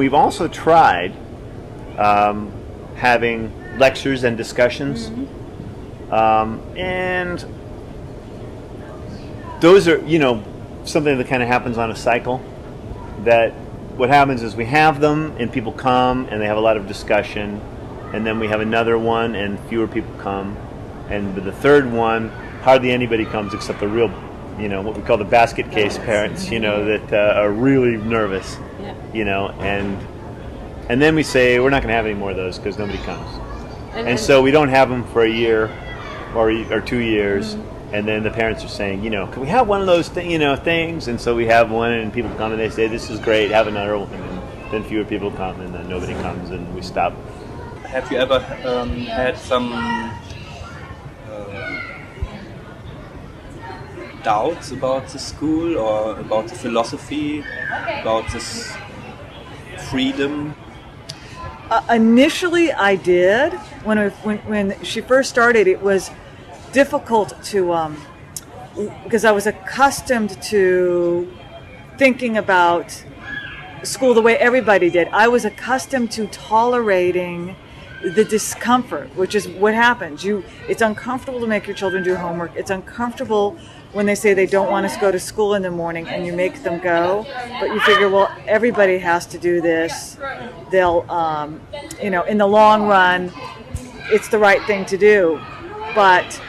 We've also tried having lectures and discussions, and those are, something that kind of happens on a cycle. That what happens is we have them and people come and they have a lot of discussion, and then we have another one and fewer people come, and with the third one hardly anybody comes except the real, what we call the basket case parents, that are really nervous, and then we say we're not going to have any more of those because nobody comes, and so we don't have them for a year or 2 years. And then the parents are saying, can we have one of those things? And so we have one, and people come and they say, this is great, have another one. And then fewer people come, and then nobody comes, and we stop. Have you ever had some doubts about the school or about the philosophy, about this freedom? Initially, I did. When she first started, it was difficult to, because I was accustomed to thinking about school the way everybody did. I was accustomed to tolerating the discomfort, which is what happens. It's uncomfortable to make your children do homework. It's uncomfortable when they say they don't want us to go to school in the morning and you make them go, but you figure, well, everybody has to do this. They'll, in the long run, it's the right thing to do. But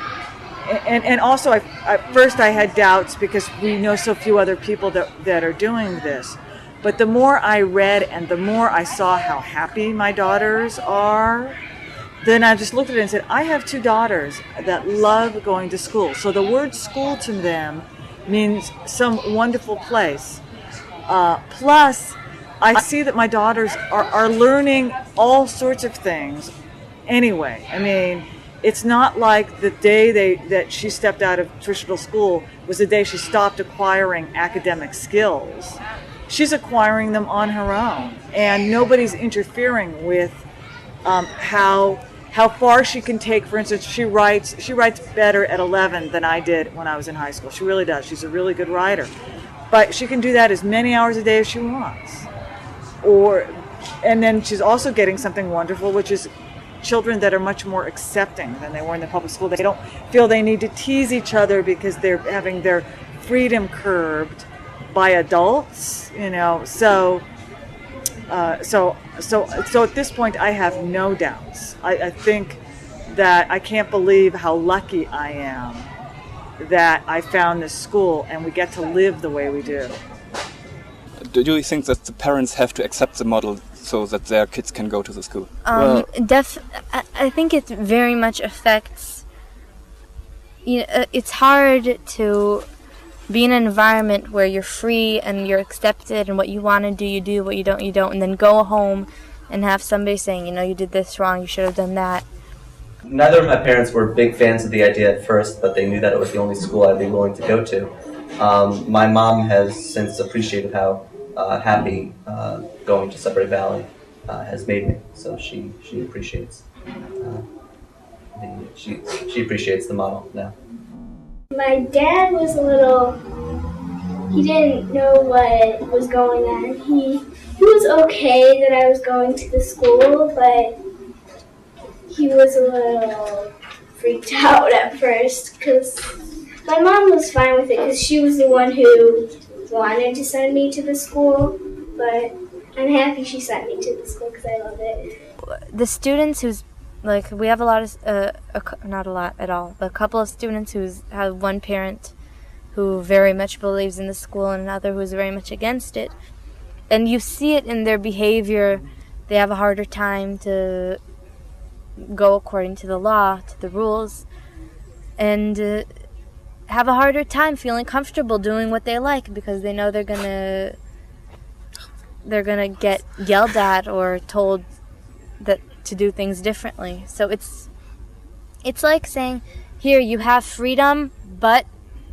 And also, at first I had doubts because we know so few other people that are doing this. But the more I read and the more I saw how happy my daughters are, then I just looked at it and said, I have 2 daughters that love going to school. So the word school to them means some wonderful place. Plus, I see that my daughters are learning all sorts of things anyway. I mean, it's not like the day that she stepped out of traditional school was the day she stopped acquiring academic skills. She's acquiring them on her own, and nobody's interfering with how far she can take. For instance, she writes better at 11 than I did when I was in high school. She really does. She's a really good writer, but she can do that as many hours a day as she wants. And then she's also getting something wonderful, which is children that are much more accepting than they were in the public school. They don't feel they need to tease each other because they're having their freedom curbed by adults, So at this point, I have no doubts. I think that I can't believe how lucky I am that I found this school and we get to live the way we do. Do you think that the parents have to accept the model so that their kids can go to the school? I think it very much affects. It's hard to be in an environment where you're free and you're accepted, and what you want to do, you do. What you don't, and then go home and have somebody saying, you did this wrong, you should have done that. Neither of my parents were big fans of the idea at first, but they knew that it was the only school I'd be willing to go to. My mom has since appreciated how happy going to Sudbury Valley has made me. So she appreciates she appreciates the model now. My dad was he didn't know what was going on. He was okay that I was going to the school, but he was a little freaked out at first because my mom was fine with it because she was the one who wanted to send me to the school, but I'm happy she sent me to the school because I love it. The students we have a lot of, not a lot at all, but a couple of students who have one parent who very much believes in the school and another who's very much against it. And you see it in their behavior. They have a harder time to go according to the law, to the rules, and have a harder time feeling comfortable doing what they like because they know they're gonna get yelled at or told that to do things differently. So it's like saying, here, you have freedom, but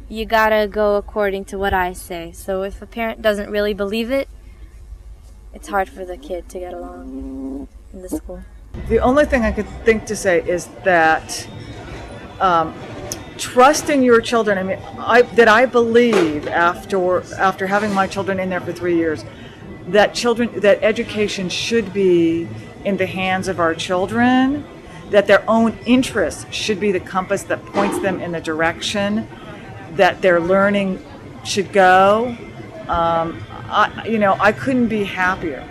you gotta go according to what I say. So if a parent doesn't really believe it, it's hard for the kid to get along in the school. The only thing I could think to say is that trusting your children. I mean, I believe after having my children in there for 3 years, that education should be in the hands of our children, that their own interests should be the compass that points them in the direction that their learning should go. I couldn't be happier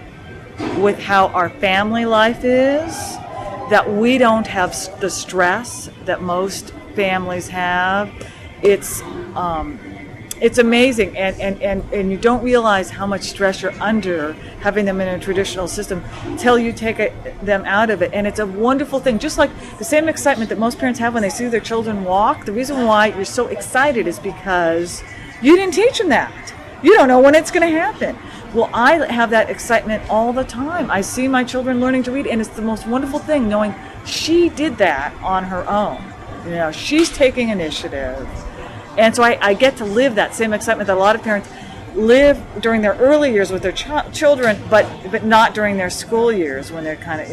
with how our family life is, that we don't have the stress that most families have. It's amazing, and you don't realize how much stress you're under having them in a traditional system till you take them out of it. And it's a wonderful thing, just like the same excitement that most parents have when they see their children walk. The reason why you're so excited is because you didn't teach them that. You don't know when it's going to happen. Well, I have that excitement all the time. I see my children learning to read, and it's the most wonderful thing knowing she did that on her own. She's taking initiative. And so I get to live that same excitement that a lot of parents live during their early years with their children, but not during their school years when they're kind of,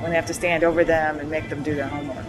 when they have to stand over them and make them do their homework.